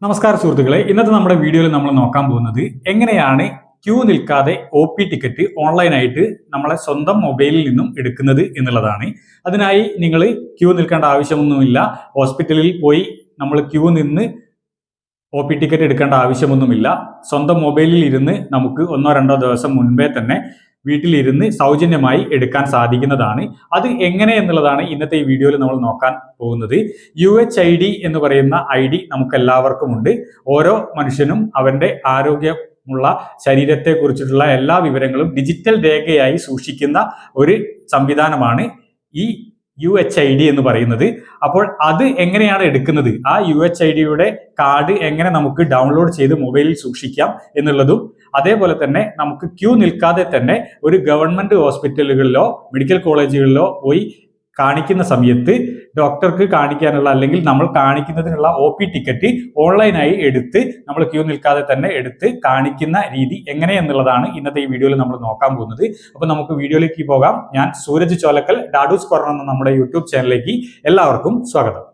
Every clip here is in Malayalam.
നമസ്കാരം സുഹൃത്തുക്കളെ, ഇന്നത്തെ നമ്മുടെ വീഡിയോയിൽ നമ്മൾ നോക്കാൻ പോകുന്നത് എങ്ങനെയാണ് ക്യൂ നിൽക്കാതെ OP ടിക്കറ്റ് ഓൺലൈനായിട്ട് നമ്മളെ സ്വന്തം മൊബൈലിൽ നിന്നും എടുക്കുന്നത് എന്നുള്ളതാണ്. അതിനായി നിങ്ങൾ ക്യൂ നിൽക്കേണ്ട ആവശ്യമൊന്നുമില്ല. ഹോസ്പിറ്റലിൽ പോയി നമ്മൾ ക്യൂ നിന്ന് OP ടിക്കറ്റ് എടുക്കേണ്ട ആവശ്യമൊന്നുമില്ല. സ്വന്തം മൊബൈലിൽ ഇരുന്ന് നമുക്ക് ഒന്നോ രണ്ടോ ദിവസം മുൻപേ തന്നെ വീട്ടിലിരുന്ന് സൗജന്യമായി എടുക്കാൻ സാധിക്കുന്നതാണ്. അത് എങ്ങനെ എന്നുള്ളതാണ് ഇന്നത്തെ ഈ വീഡിയോയിൽ നമ്മൾ നോക്കാൻ പോകുന്നത്. UHID എന്ന് പറയുന്ന ID നമുക്ക് എല്ലാവർക്കും ഉണ്ട്. ഓരോ മനുഷ്യനും അവന്റെ ആരോഗ്യമുള്ള ശരീരത്തെ കുറിച്ചിട്ടുള്ള എല്ലാ വിവരങ്ങളും ഡിജിറ്റൽ രേഖയായി സൂക്ഷിക്കുന്ന ഒരു സംവിധാനമാണ് ഈ UHID എന്ന് പറയുന്നത്. അപ്പോൾ അത് എങ്ങനെയാണ് എടുക്കുന്നത്, ആ UHIDയുടെ കാർഡ് എങ്ങനെ നമുക്ക് ഡൗൺലോഡ് ചെയ്ത് മൊബൈലിൽ സൂക്ഷിക്കാം എന്നുള്ളതും, അതേപോലെ തന്നെ നമുക്ക് ക്യൂ നിൽക്കാതെ തന്നെ ഒരു ഗവൺമെന്റ് ഹോസ്പിറ്റലുകളിലോ മെഡിക്കൽ കോളേജുകളിലോ പോയി കാണിക്കുന്ന സമയത്ത് ഡോക്ടർക്ക് കാണിക്കാനുള്ള അല്ലെങ്കിൽ നമ്മൾ കാണിക്കുന്നതിനുള്ള OP ടിക്കറ്റ് ഓൺലൈനായി എടുത്ത് നമ്മൾ ക്യൂ നിൽക്കാതെ തന്നെ എടുത്ത് കാണിക്കുന്ന രീതി എങ്ങനെയെന്നുള്ളതാണ് ഇന്നത്തെ ഈ വീഡിയോയിൽ നമ്മൾ നോക്കാൻ പോകുന്നത്. അപ്പോൾ നമുക്ക് വീഡിയോയിലേക്ക് പോകാം. ഞാൻ സൂരജ് ചോലക്കൽ, ഡാഡൂസ് കോർണർ എന്ന നമ്മുടെ യൂട്യൂബ് ചാനലിലേക്ക് എല്ലാവർക്കും സ്വാഗതം.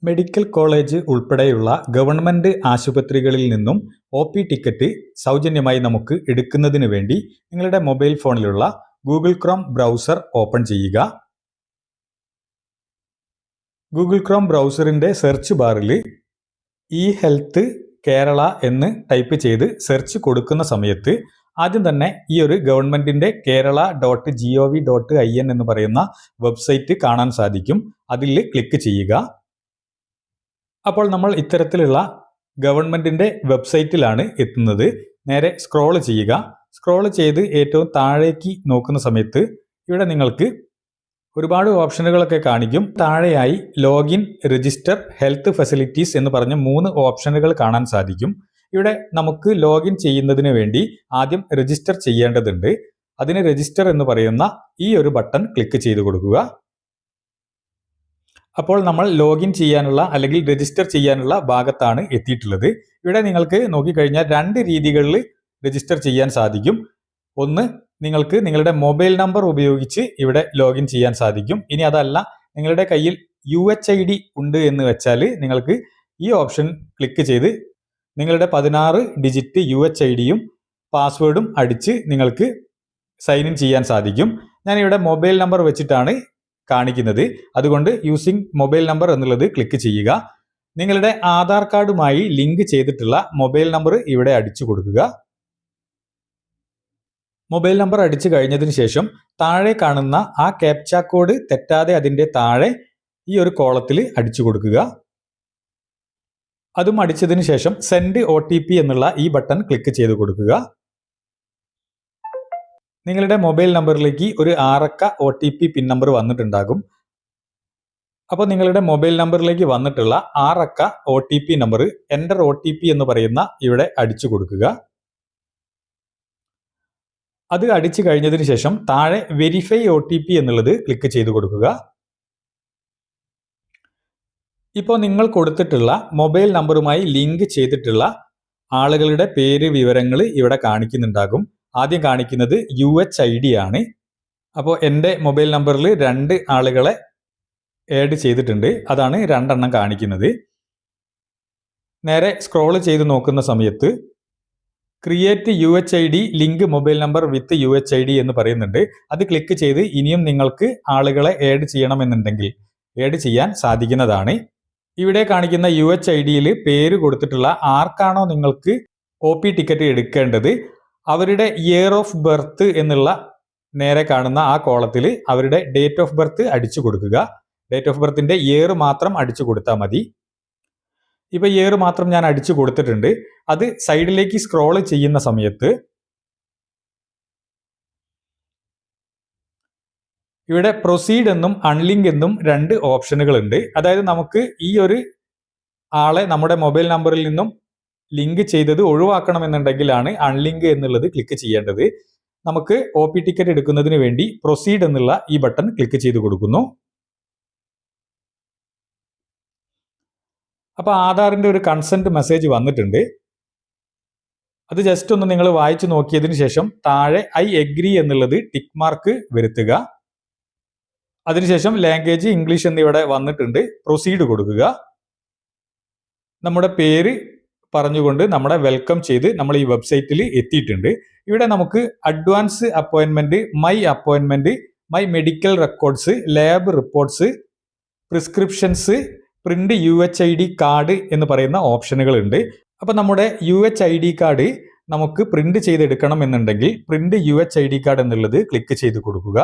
മെഡിക്കൽ കോളേജ് ഉൾപ്പെടെയുള്ള ഗവൺമെന്റ് ആശുപത്രികളിൽ നിന്നും OP ടിക്കറ്റ് സൗജന്യമായി നമുക്ക് എടുക്കുന്നതിന് വേണ്ടി നിങ്ങളുടെ മൊബൈൽ ഫോണിലുള്ള ഗൂഗിൾ ക്രോം ബ്രൗസർ ഓപ്പൺ ചെയ്യുക. ഗൂഗിൾ ക്രോം ബ്രൗസറിന്റെ സെർച്ച് ബാറിൽ ഇ-ഹെൽത്ത് കേരള എന്ന് ടൈപ്പ് ചെയ്ത് സെർച്ച് കൊടുക്കുന്ന സമയത്ത് ആദ്യം തന്നെ ഈ ഒരു ഗവൺമെന്റിന്റെ kerala.gov.in എന്ന് പറയുന്ന വെബ്സൈറ്റ് കാണാൻ സാധിക്കും. അതിൽ ക്ലിക്ക് ചെയ്യുക. അപ്പോൾ നമ്മൾ ഇത്തരത്തിലുള്ള ഗവൺമെന്റിന്റെ വെബ്സൈറ്റിലാണ് എത്തുന്നത്. നേരെ സ്ക്രോൾ ചെയ്യുക. സ്ക്രോൾ ചെയ്ത് ഏറ്റവും താഴേക്ക് നോക്കുന്ന സമയത്ത് ഇവിടെ നിങ്ങൾക്ക് ഒരുപാട് ഓപ്ഷനുകളൊക്കെ കാണിക്കും. താഴെയായി ലോഗിൻ, രജിസ്റ്റർ, ഹെൽത്ത് ഫെസിലിറ്റീസ് എന്ന് പറഞ്ഞ 3 ഓപ്ഷനുകൾ കാണാൻ സാധിക്കും. ഇവിടെ നമുക്ക് ലോഗിൻ ചെയ്യുന്നതിന് വേണ്ടി ആദ്യം രജിസ്റ്റർ ചെയ്യേണ്ടതുണ്ട്. അതിന് രജിസ്റ്റർ എന്ന് പറയുന്ന ഈ ഒരു ബട്ടൺ ക്ലിക്ക് ചെയ്ത് കൊടുക്കുക. അപ്പോൾ നമ്മൾ ലോഗിൻ ചെയ്യാനുള്ള അല്ലെങ്കിൽ രജിസ്റ്റർ ചെയ്യാനുള്ള ഭാഗത്താണ് എത്തിയിട്ടുള്ളത്. ഇവിടെ നിങ്ങൾക്ക് നോക്കിക്കഴിഞ്ഞാൽ 2 രീതികളിൽ രജിസ്റ്റർ ചെയ്യാൻ സാധിക്കും. ഒന്ന്, നിങ്ങൾക്ക് നിങ്ങളുടെ മൊബൈൽ നമ്പർ ഉപയോഗിച്ച് ഇവിടെ ലോഗിൻ ചെയ്യാൻ സാധിക്കും. ഇനി അതല്ല, നിങ്ങളുടെ കയ്യിൽ UHID ഉണ്ട് എന്ന് വെച്ചാൽ നിങ്ങൾക്ക് ഈ ഓപ്ഷൻ ക്ലിക്ക് ചെയ്ത് നിങ്ങളുടെ 16 ഡിജിറ്റ് UHIDയും പാസ്വേഡും അടിച്ച് നിങ്ങൾക്ക് സൈൻ ഇൻ ചെയ്യാൻ സാധിക്കും. ഞാനിവിടെ മൊബൈൽ നമ്പർ വെച്ചിട്ടാണ് കാണിക്കുന്നത്. അതുകൊണ്ട് യൂസിങ് മൊബൈൽ നമ്പർ എന്നുള്ളത് ക്ലിക്ക് ചെയ്യുക. നിങ്ങളുടെ ആധാർ കാർഡുമായി ലിങ്ക് ചെയ്തിട്ടുള്ള മൊബൈൽ നമ്പർ ഇവിടെ അടിച്ചു കൊടുക്കുക. മൊബൈൽ നമ്പർ അടിച്ചു കഴിഞ്ഞതിന് ശേഷം താഴെ കാണുന്ന ആ ക്യാപ്ച കോഡ് തെറ്റാതെ അതിൻ്റെ താഴെ ഈ ഒരു കോളത്തിൽ അടിച്ചു കൊടുക്കുക. അതും അടിച്ചതിന് ശേഷം സെൻഡ് OTP എന്നുള്ള ഈ ബട്ടൺ ക്ലിക്ക് ചെയ്ത് കൊടുക്കുക. നിങ്ങളുടെ മൊബൈൽ നമ്പറിലേക്ക് ഒരു 6 അക്ക OTP പിൻ നമ്പർ വന്നിട്ടുണ്ടാകും. അപ്പോൾ നിങ്ങളുടെ മൊബൈൽ നമ്പറിലേക്ക് വന്നിട്ടുള്ള 6 അക്ക OTP നമ്പർ എൻ്റർ OTP എന്ന് പറയുന്ന ഇവിടെ അടിച്ചു കൊടുക്കുക. അത് അടിച്ചു കഴിഞ്ഞതിന് ശേഷം താഴെ വെരിഫൈ OTP എന്നുള്ളത് ക്ലിക്ക് ചെയ്ത് കൊടുക്കുക. ഇപ്പോൾ നിങ്ങൾ കൊടുത്തിട്ടുള്ള മൊബൈൽ നമ്പറുമായി ലിങ്ക് ചെയ്തിട്ടുള്ള ആളുകളുടെ പേര് വിവരങ്ങൾ ഇവിടെ കാണിക്കുന്നുണ്ടാകും. ആദ്യം കാണിക്കുന്നത് UHID ആണ്. അപ്പോൾ എൻ്റെ മൊബൈൽ നമ്പറിൽ 2 ആളുകളെ ആഡ് ചെയ്തിട്ടുണ്ട്. അതാണ് 2 എണ്ണം കാണിക്കുന്നത്. നേരെ സ്ക്രോൾ ചെയ്ത് നോക്കുന്ന സമയത്ത് create UHID link mobile number വിത്ത് UHID എന്ന് പറയുന്നുണ്ട്. അത് ക്ലിക്ക് ചെയ്ത് ഇനിയും നിങ്ങൾക്ക് ആളുകളെ ആഡ് ചെയ്യണമെന്നുണ്ടെങ്കിൽ ആഡ് ചെയ്യാൻ സാധിക്കുന്നതാണ്. ഇവിടെ കാണിക്കുന്ന UHIDയിൽ പേര് കൊടുത്തിട്ടുള്ള ആർക്കാണോ നിങ്ങൾക്ക് OP ടിക്കറ്റ് എടുക്കേണ്ടത് അവരുടെ ഇയർ ഓഫ് ബർത്ത് എന്നുള്ള നേരെ കാണുന്ന ആ കോളത്തിൽ അവരുടെ ഡേറ്റ് ഓഫ് ബർത്ത് അടിച്ചു കൊടുക്കുക. ഡേറ്റ് ഓഫ് ബർത്തിന്റെ ഇയർ മാത്രം അടിച്ചു കൊടുത്താൽ മതി. ഇപ്പൊ ഇയർ മാത്രം ഞാൻ അടിച്ചു കൊടുത്തിട്ടുണ്ട്. അത് സൈഡിലേക്ക് സ്ക്രോൾ ചെയ്യുന്ന സമയത്ത് ഇവിടെ പ്രൊസീഡ് എന്നും അൺലിങ്ക് എന്നും 2 ഓപ്ഷനുകൾ ഉണ്ട്. അതായത് നമുക്ക് ഈ ഒരു ആളെ നമ്മുടെ മൊബൈൽ നമ്പറിൽ നിന്നും ലിങ്ക് ചെയ്തത് ഒഴിവാക്കണമെന്നുണ്ടെങ്കിലാണ് അൺലിങ്ക് എന്നുള്ളത് ക്ലിക്ക് ചെയ്യേണ്ടത്. നമുക്ക് OP ടിക്കറ്റ് എടുക്കുന്നതിന് വേണ്ടി പ്രൊസീഡ് എന്നുള്ള ഈ ബട്ടൺ ക്ലിക്ക് ചെയ്ത് കൊടുക്കുന്നു. അപ്പോൾ ആധാറിന്റെ ഒരു കൺസെന്റ് മെസ്സേജ് വന്നിട്ടുണ്ട്. അത് ജസ്റ്റ് ഒന്ന് നിങ്ങൾ വായിച്ചു നോക്കിയതിന് ശേഷം താഴെ ഐ എഗ്രി എന്നുള്ളത് ടിക്ക് മാർക്ക് വരുത്തുക. അതിനുശേഷം ലാംഗ്വേജ് ഇംഗ്ലീഷ് എന്നിവിടെ വന്നിട്ടുണ്ട്. പ്രൊസീഡ് കൊടുക്കുക. നമ്മുടെ പേര് പറഞ്ഞുകൊണ്ട് നമ്മളെ വെൽക്കം ചെയ്ത് നമ്മൾ ഈ വെബ്സൈറ്റിൽ എത്തിയിട്ടുണ്ട്. ഇവിടെ നമുക്ക് അഡ്വാൻസ് അപ്പോയിൻമെന്റ്, my medical records, lab reports, prescriptions, print UHID card എന്ന് പറയുന്ന ഓപ്ഷനുകൾ ഉണ്ട്. അപ്പൊ നമ്മുടെ UHID കാർഡ് നമുക്ക് പ്രിന്റ് ചെയ്തെടുക്കണം എന്നുണ്ടെങ്കിൽ പ്രിന്റ് UHID കാർഡ് എന്നുള്ളത് ക്ലിക്ക് ചെയ്ത് കൊടുക്കുക.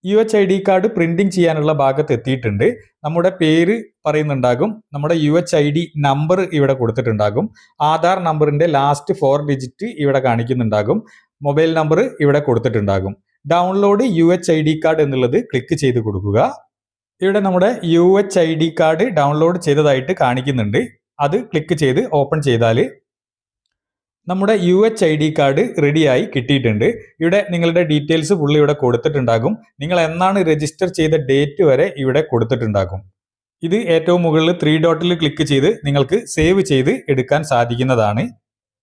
UHID കാർഡ് പ്രിന്റിംഗ് ചെയ്യാനുള്ള ഭാഗത്ത് എത്തിയിട്ടുണ്ട്. നമ്മുടെ പേര് പറയുന്നുണ്ടാകും, നമ്മുടെ UHID നമ്പർ ഇവിടെ കൊടുത്തിട്ടുണ്ടാകും, ആധാർ നമ്പറിന്റെ ലാസ്റ്റ് 4 ഡിജിറ്റ് ഇവിടെ കാണിക്കുന്നുണ്ടാകും, മൊബൈൽ നമ്പർ ഇവിടെ കൊടുത്തിട്ടുണ്ടാകും. ഡൗൺലോഡ് UHID കാർഡ് എന്നുള്ളത് ക്ലിക്ക് ചെയ്ത് കൊടുക്കുക. ഇവിടെ നമ്മുടെ UHID കാർഡ് ഡൗൺലോഡ് ചെയ്തതായിട്ട് കാണിക്കുന്നുണ്ട്. അത് ക്ലിക്ക് ചെയ്ത് ഓപ്പൺ ചെയ്താൽ നമ്മുടെ UHID കാർഡ് റെഡിയായി കിട്ടിയിട്ടുണ്ട്. ഇവിടെ നിങ്ങളുടെ ഡീറ്റെയിൽസ് ഫുള്ള് ഇവിടെ കൊടുത്തിട്ടുണ്ടാകും. നിങ്ങൾ എന്നാണ് രജിസ്റ്റർ ചെയ്ത ഡേറ്റ് വരെ ഇവിടെ കൊടുത്തിട്ടുണ്ടാകും. ഇത് ഏറ്റവും മുകളിൽ 3 ഡോട്ടിൽ ക്ലിക്ക് ചെയ്ത് നിങ്ങൾക്ക് സേവ് ചെയ്ത് എടുക്കാൻ സാധിക്കുന്നതാണ്.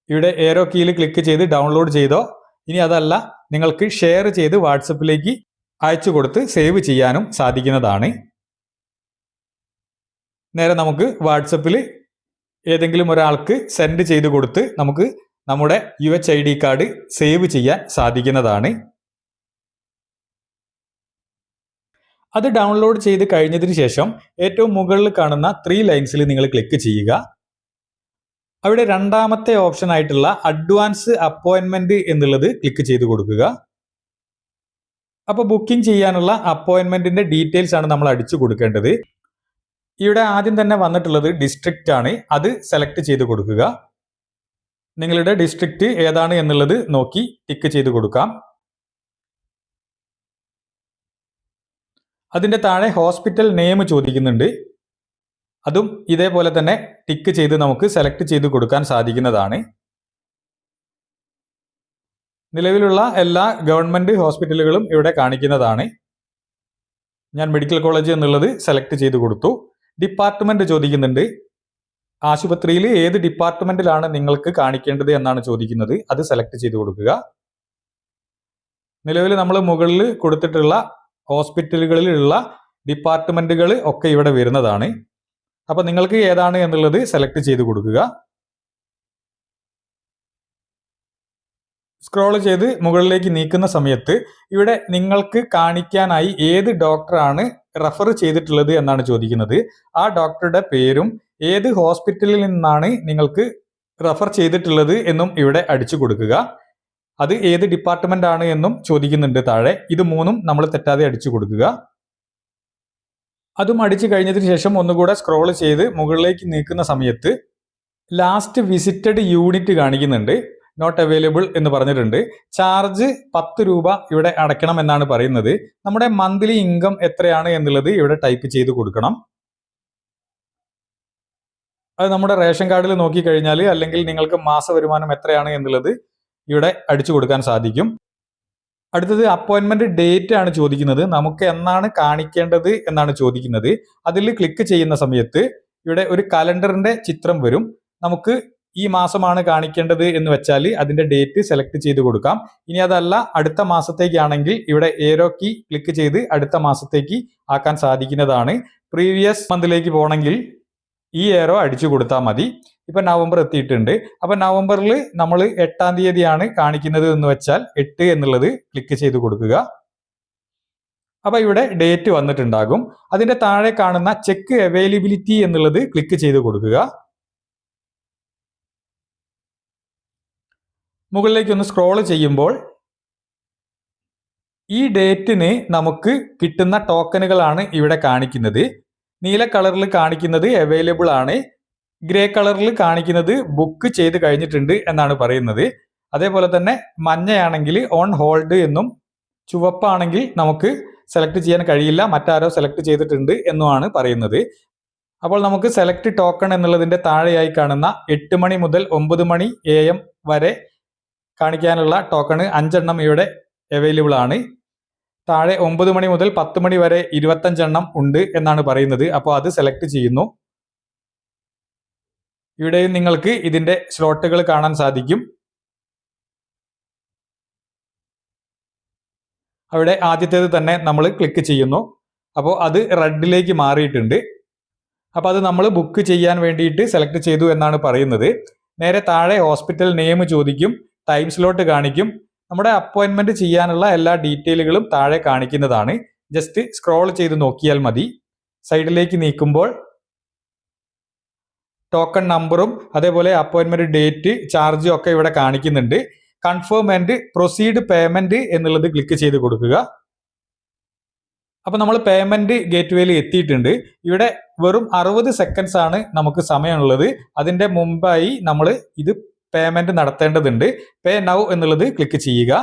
ഇവിടെ ഏറോ കീയിൽ ക്ലിക്ക് ചെയ്ത് ഡൗൺലോഡ് ചെയ്തോ, ഇനി അതല്ല നിങ്ങൾക്ക് ഷെയർ ചെയ്ത് വാട്സപ്പിലേക്ക് അയച്ചു കൊടുത്ത് സേവ് ചെയ്യാനും സാധിക്കുന്നതാണ്. നേരെ നമുക്ക് വാട്സപ്പിൽ ഏതെങ്കിലും ഒരാൾക്ക് സെൻഡ് ചെയ്ത് കൊടുത്ത് നമുക്ക് നമ്മുടെ UHID കാർഡ് സേവ് ചെയ്യാൻ സാധിക്കുന്നതാണ്. അത് ഡൗൺലോഡ് ചെയ്ത് കഴിഞ്ഞതിന് ശേഷം ഏറ്റവും മുകളിൽ കാണുന്ന 3 ലൈൻസിൽ നിങ്ങൾ ക്ലിക്ക് ചെയ്യുക. അവിടെ രണ്ടാമത്തെ ഓപ്ഷൻ ആയിട്ടുള്ള അഡ്വാൻസ് അപ്പോയിൻമെന്റ് എന്നുള്ളത് ക്ലിക്ക് ചെയ്ത് കൊടുക്കുക. അപ്പോൾ ബുക്കിംഗ് ചെയ്യാനുള്ള അപ്പോയിൻമെന്റിന്റെ ഡീറ്റെയിൽസ് ആണ് നമ്മൾ അടിച്ചു കൊടുക്കേണ്ടത്. ഇവിടെ ആദ്യം തന്നെ വന്നിട്ടുള്ളത് ഡിസ്ട്രിക്റ്റ് ആണ്. അത് സെലക്ട് ചെയ്ത് കൊടുക്കുക. നിങ്ങളുടെ ഡിസ്ട്രിക്റ്റ് ഏതാണ് എന്നുള്ളത് നോക്കി ടിക്ക് ചെയ്ത് കൊടുക്കാം. അതിന്റെ താഴെ ഹോസ്പിറ്റൽ നെയിം ചോദിക്കുന്നുണ്ട്. അതും ഇതേപോലെ തന്നെ ടിക്ക് ചെയ്ത് നമുക്ക് സെലക്ട് ചെയ്ത് കൊടുക്കാൻ സാധിക്കുന്നതാണ്. നിലവിലുള്ള എല്ലാ ഗവൺമെന്റ് ഹോസ്പിറ്റലുകളും ഇവിടെ കാണിക്കുന്നതാണ്. ഞാൻ മെഡിക്കൽ കോളേജ് എന്നുള്ളത് സെലക്ട് ചെയ്ത് കൊടുത്തു. ഡിപ്പാർട്ട്മെന്റ് ചോദിക്കുന്നുണ്ട്. ആശുപത്രിയിൽ ഏത് ഡിപ്പാർട്ട്മെന്റിലാണ് നിങ്ങൾക്ക് കാണിക്കേണ്ടത് എന്നാണ് ചോദിക്കുന്നത്. അത് സെലക്ട് ചെയ്ത് കൊടുക്കുക. നിലവിൽ നമ്മൾ മുകളിൽ കൊടുത്തിട്ടുള്ള ഹോസ്പിറ്റലുകളിലുള്ള ഡിപ്പാർട്ട്മെന്റുകൾ ഒക്കെ ഇവിടെ വരുന്നതാണ്. അപ്പൊ നിങ്ങൾക്ക് ഏതാണ് എന്നുള്ളത് സെലക്ട് ചെയ്ത് കൊടുക്കുക. സ്ക്രോൾ ചെയ്ത് മുകളിലേക്ക് നീക്കുന്ന സമയത്ത് ഇവിടെ നിങ്ങൾക്ക് കാണിക്കാനായി ഏത് ഡോക്ടറാണ് റെഫർ ചെയ്തിട്ടുള്ളത് എന്നാണ് ചോദിക്കുന്നത്. ആ ഡോക്ടറുടെ പേരും ഏത് ഹോസ്പിറ്റലിൽ നിന്നാണ് നിങ്ങൾക്ക് റെഫർ ചെയ്തിട്ടുള്ളത് എന്നും ഇവിടെ അടിച്ചു കൊടുക്കുക. അത് ഏത് ഡിപ്പാർട്ട്മെന്റ് ആണ് എന്നും ചോദിക്കുന്നുണ്ട് താഴെ. ഇത് 3ഉം നമ്മൾ തെറ്റാതെ അടിച്ചു കൊടുക്കുക. അതും അടിച്ചു കഴിഞ്ഞതിന് ശേഷം ഒന്നുകൂടെ സ്ക്രോൾ ചെയ്ത് മുകളിലേക്ക് നീക്കുന്ന സമയത്ത് ലാസ്റ്റ് വിസിറ്റഡ് യൂണിറ്റ് കാണിക്കുന്നുണ്ട്. നോട്ട് അവൈലബിൾ എന്ന് പറഞ്ഞിട്ടുണ്ട്. ചാർജ് 10 രൂപ ഇവിടെ അടയ്ക്കണം എന്നാണ് പറയുന്നത്. നമ്മുടെ മന്ത്ലി ഇൻകം എത്രയാണ് എന്നുള്ളത് ഇവിടെ ടൈപ്പ് ചെയ്ത് കൊടുക്കണം. അത് നമ്മുടെ റേഷൻ കാർഡിൽ നോക്കിക്കഴിഞ്ഞാൽ അല്ലെങ്കിൽ നിങ്ങൾക്ക് മാസ വരുമാനം എത്രയാണ് എന്നുള്ളത് ഇവിടെ അടിച്ചു കൊടുക്കാൻ സാധിക്കും. അടുത്തത് അപ്പോയിന്റ്മെന്റ് ഡേറ്റ് ആണ് ചോദിക്കുന്നത്. നമുക്ക് എന്നാണ് കാണിക്കേണ്ടത് എന്നാണ് ചോദിക്കുന്നത്. അതിൽ ക്ലിക്ക് ചെയ്യുന്ന സമയത്ത് ഇവിടെ ഒരു കലണ്ടറിന്റെ ചിത്രം വരും. നമുക്ക് ഈ മാസമാണ് കാണിക്കേണ്ടത് എന്ന് വെച്ചാൽ അതിന്റെ ഡേറ്റ് സെലക്ട് ചെയ്ത് കൊടുക്കാം. ഇനി അതല്ല അടുത്ത മാസത്തേക്കാണെങ്കിൽ ഇവിടെ ഏരോ കീ ക്ലിക്ക് ചെയ്ത് അടുത്ത മാസത്തേക്ക് ആക്കാൻ സാധിക്കുന്നതാണ്. പ്രീവിയസ് മന്തിലേക്ക് പോകണമെങ്കിൽ ഈ ഏരോ അടിച്ചു കൊടുത്താൽ മതി. ഇപ്പൊ നവംബർ എത്തിയിട്ടുണ്ട്. അപ്പൊ നവംബറിൽ നമ്മൾ 8-ാം തീയതിയാണ് കാണിക്കുന്നത് എന്ന് വെച്ചാൽ 8 എന്നുള്ളത് ക്ലിക്ക് ചെയ്ത് കൊടുക്കുക. അപ്പൊ ഇവിടെ ഡേറ്റ് വന്നിട്ടുണ്ടാകും. അതിന്റെ താഴെ കാണുന്ന ചെക്ക് അവൈലബിലിറ്റി എന്നുള്ളത് ക്ലിക്ക് ചെയ്ത് കൊടുക്കുക. മുകളിലേക്ക് ഒന്ന് സ്ക്രോൾ ചെയ്യുമ്പോൾ ഈ ഡേറ്റിന് നമുക്ക് കിട്ടുന്ന ടോക്കനുകളാണ് ഇവിടെ കാണിക്കുന്നത്. നീല കളറിൽ കാണിക്കുന്നത് അവൈലബിൾ ആണ്, ഗ്രേ കളറിൽ കാണിക്കുന്നത് ബുക്ക് ചെയ്ത് കഴിഞ്ഞിട്ടുണ്ട് എന്നാണ് പറയുന്നത്. അതേപോലെ തന്നെ മഞ്ഞയാണെങ്കിൽ ഓൺ ഹോൾഡ് എന്നും ചുവപ്പാണെങ്കിൽ നമുക്ക് സെലക്ട് ചെയ്യാൻ കഴിയില്ല, മറ്റാരോ സെലക്ട് ചെയ്തിട്ടുണ്ട് എന്നുമാണ് പറയുന്നത്. അപ്പോൾ നമുക്ക് സെലക്ട് ടോക്കൺ എന്നുള്ളതിന്റെ താഴെയായി കാണുന്ന 8 മണി മുതൽ 9 മണി AM വരെ കാണിക്കാനുള്ള ടോക്കണ് 5 എണ്ണം ഇവിടെ അവൈലബിൾ ആണ്. താഴെ 9 മണി മുതൽ 10 മണി വരെ 25 എണ്ണം ഉണ്ട് എന്നാണ് പറയുന്നത്. അപ്പോൾ അത് സെലക്ട് ചെയ്യുന്നു. ഇവിടെയും നിങ്ങൾക്ക് ഇതിന്റെ സ്ലോട്ടുകൾ കാണാൻ സാധിക്കും. അവിടെ ആദ്യത്തേത് തന്നെ നമ്മൾ ക്ലിക്ക് ചെയ്യുന്നു. അപ്പോൾ അത് റെഡിലേക്ക് മാറിയിട്ടുണ്ട്. അപ്പോൾ അത് നമ്മൾ ബുക്ക് ചെയ്യാൻ വേണ്ടിയിട്ട് സെലക്ട് ചെയ്തു എന്നാണ് പറയുന്നത്. നേരെ താഴെ ഹോസ്പിറ്റൽ നെയിം ചോദിക്കും, ടൈം സ്ലോട്ട് കാണിക്കും. നമ്മുടെ അപ്പോയിൻമെന്റ് ചെയ്യാനുള്ള എല്ലാ ഡീറ്റെയിലുകളും താഴെ കാണിക്കുന്നതാണ്. ജസ്റ്റ് സ്ക്രോൾ ചെയ്ത് നോക്കിയാൽ മതി. സൈഡിലേക്ക് നീക്കുമ്പോൾ ടോക്കൺ നമ്പറും അതേപോലെ അപ്പോയിൻമെന്റ് ഡേറ്റ്, ചാർജും ഒക്കെ ഇവിടെ കാണിക്കുന്നുണ്ട്. കൺഫേം ആൻഡ് പ്രൊസീഡ് പേയ്മെന്റ് എന്നുള്ളത് ക്ലിക്ക് ചെയ്ത് കൊടുക്കുക. അപ്പൊ നമ്മൾ പേയ്മെന്റ് ഗേറ്റ്വേയിൽ എത്തിയിട്ടുണ്ട്. ഇവിടെ വെറും 60 സെക്കൻഡ്സ് ആണ് നമുക്ക് സമയമുള്ളത്. അതിന്റെ മുമ്പായി നമ്മൾ ഇത് പേയ്മെന്റ് നടത്തേണ്ടതുണ്ട്. പേ നൗ എന്നുള്ളത് ക്ലിക്ക് ചെയ്യുക.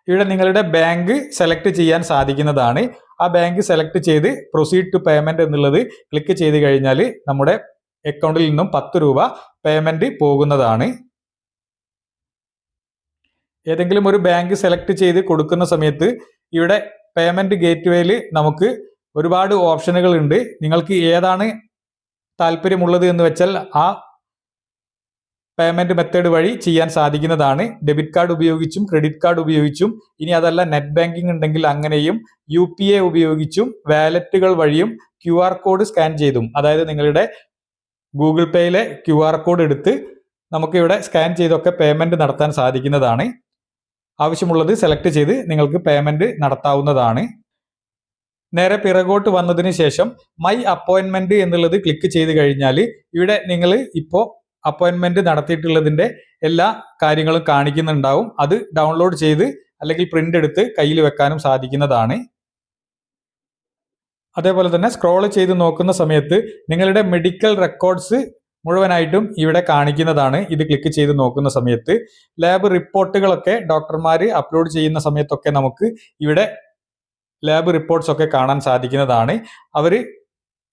ഇവിടെ നിങ്ങളുടെ ബാങ്ക് സെലക്ട് ചെയ്യാൻ സാധിക്കുന്നതാണ്. ആ ബാങ്ക് സെലക്ട് ചെയ്ത് പ്രൊസീഡ് ടു പേയ്മെന്റ് എന്നുള്ളത് ക്ലിക്ക് ചെയ്ത് കഴിഞ്ഞാൽ നമ്മുടെ അക്കൗണ്ടിൽ നിന്നും 10 രൂപ പേയ്മെന്റ് പോകുന്നതാണ്. ഏതെങ്കിലും ഒരു ബാങ്ക് സെലക്ട് ചെയ്ത് കൊടുക്കുന്ന സമയത്ത് ഇവിടെ പേയ്മെന്റ് ഗേറ്റ്വേയിൽ നമുക്ക് ഒരുപാട് ഓപ്ഷനുകൾ ഉണ്ട്. നിങ്ങൾക്ക് ഏതാണ് താല്പര്യമുള്ളത് എന്ന് വെച്ചാൽ ആ പേയ്മെന്റ് മെത്തേഡ് വഴി ചെയ്യാൻ സാധിക്കുന്നതാണ്. ഡെബിറ്റ് കാർഡ് ഉപയോഗിച്ചും ക്രെഡിറ്റ് കാർഡ് ഉപയോഗിച്ചും, ഇനി അതല്ല നെറ്റ് ബാങ്കിങ് ഉണ്ടെങ്കിൽ അങ്ങനെയും, UPI ഉപയോഗിച്ചും, വാലറ്റുകൾ വഴിയും, QR കോഡ് സ്കാൻ ചെയ്തും, അതായത് നിങ്ങളുടെ ഗൂഗിൾ പേയിലെ QR കോഡ് എടുത്ത് നമുക്ക് ഇവിടെ സ്കാൻ ചെയ്തൊക്കെ പേയ്മെന്റ് നടത്താൻ സാധിക്കുന്നതാണ്. ആവശ്യമുള്ളത് സെലക്ട് ചെയ്ത് നിങ്ങൾക്ക് പേയ്മെന്റ് നടത്താവുന്നതാണ്. നേരെ പിറകോട്ട് വന്നതിന് ശേഷം മൈ അപ്പോയിൻമെന്റ് എന്നുള്ളത് ക്ലിക്ക് ചെയ്ത് കഴിഞ്ഞാൽ ഇവിടെ നിങ്ങൾ ഇപ്പോൾ അപ്പോയിൻമെന്റ് നടത്തിയിട്ടുള്ളതിന്റെ എല്ലാ കാര്യങ്ങളും കാണിക്കുന്നുണ്ടാവും. അത് ഡൗൺലോഡ് ചെയ്ത് അല്ലെങ്കിൽ പ്രിന്റ് എടുത്ത് കയ്യിൽ വെക്കാനും സാധിക്കുന്നതാണ്. അതേപോലെ തന്നെ സ്ക്രോൾ ചെയ്ത് നോക്കുന്ന സമയത്ത് നിങ്ങളുടെ മെഡിക്കൽ റെക്കോർഡ്സ് മുഴുവനായിട്ടും ഇവിടെ കാണിക്കുന്നതാണ്. ഇത് ക്ലിക്ക് ചെയ്ത് നോക്കുന്ന സമയത്ത് ലാബ് റിപ്പോർട്ടുകളൊക്കെ ഡോക്ടർമാർ അപ്ലോഡ് ചെയ്യുന്ന സമയത്തൊക്കെ നമുക്ക് ഇവിടെ ലാബ് റിപ്പോർട്ട്സ് ഒക്കെ കാണാൻ സാധിക്കുന്നതാണ്. അവർ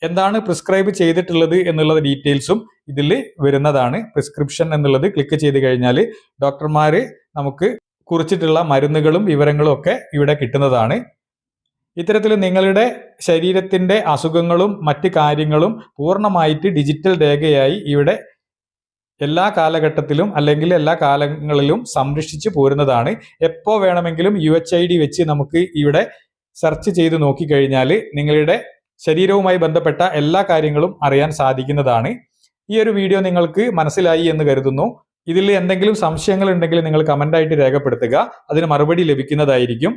എന്താണ് പ്രിസ്ക്രൈബ് ചെയ്തിട്ടുള്ളത് എന്നുള്ള ഡീറ്റെയിൽസും ഇതിൽ വരുന്നതാണ്. പ്രിസ്ക്രിപ്ഷൻ എന്നുള്ളത് ക്ലിക്ക് ചെയ്ത് കഴിഞ്ഞാൽ ഡോക്ടർമാർ നമുക്ക് കുറിച്ചിട്ടുള്ള മരുന്നുകളും വിവരങ്ങളും ഒക്കെ ഇവിടെ കിട്ടുന്നതാണ്. ഇത്തരത്തിൽ നിങ്ങളുടെ ശരീരത്തിന്റെ അസുഖങ്ങളും മറ്റ് കാര്യങ്ങളും പൂർണ്ണമായിട്ട് ഡിജിറ്റൽ രേഖയായി ഇവിടെ എല്ലാ കാലഘട്ടത്തിലും അല്ലെങ്കിൽ എല്ലാ കാലങ്ങളിലും സംരക്ഷിച്ചു പോരുന്നതാണ്. എപ്പോൾ വേണമെങ്കിലും UHID വെച്ച് നമുക്ക് ഇവിടെ സെർച്ച് ചെയ്ത് നോക്കിക്കഴിഞ്ഞാൽ നിങ്ങളുടെ ശരീരവുമായി ബന്ധപ്പെട്ട എല്ലാ കാര്യങ്ങളും അറിയാൻ സാധിക്കുന്നതാണ്. ഈ ഒരു വീഡിയോ നിങ്ങൾക്ക് മനസ്സിലായി എന്ന് കരുതുന്നു. ഇതിൽ എന്തെങ്കിലും സംശയങ്ങൾ ഉണ്ടെങ്കിൽ നിങ്ങൾ കമന്റായിട്ട് രേഖപ്പെടുത്തുക, അതിന് മറുപടി ലഭിക്കുന്നതായിരിക്കും.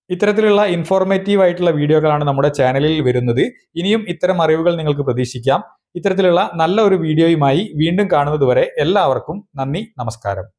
ഇത്തരത്തിലുള്ള ഇൻഫോർമേറ്റീവ് ആയിട്ടുള്ള വീഡിയോകളാണ് നമ്മുടെ ചാനലിൽ വരുന്നത്. ഇനിയും ഇത്തരം അറിവുകൾ നിങ്ങൾക്ക് പ്രതീക്ഷിക്കാം. ഇത്തരത്തിലുള്ള നല്ല ഒരു വീഡിയോയുമായി വീണ്ടും കാണുന്നത് വരെ എല്ലാവർക്കും നന്ദി, നമസ്കാരം.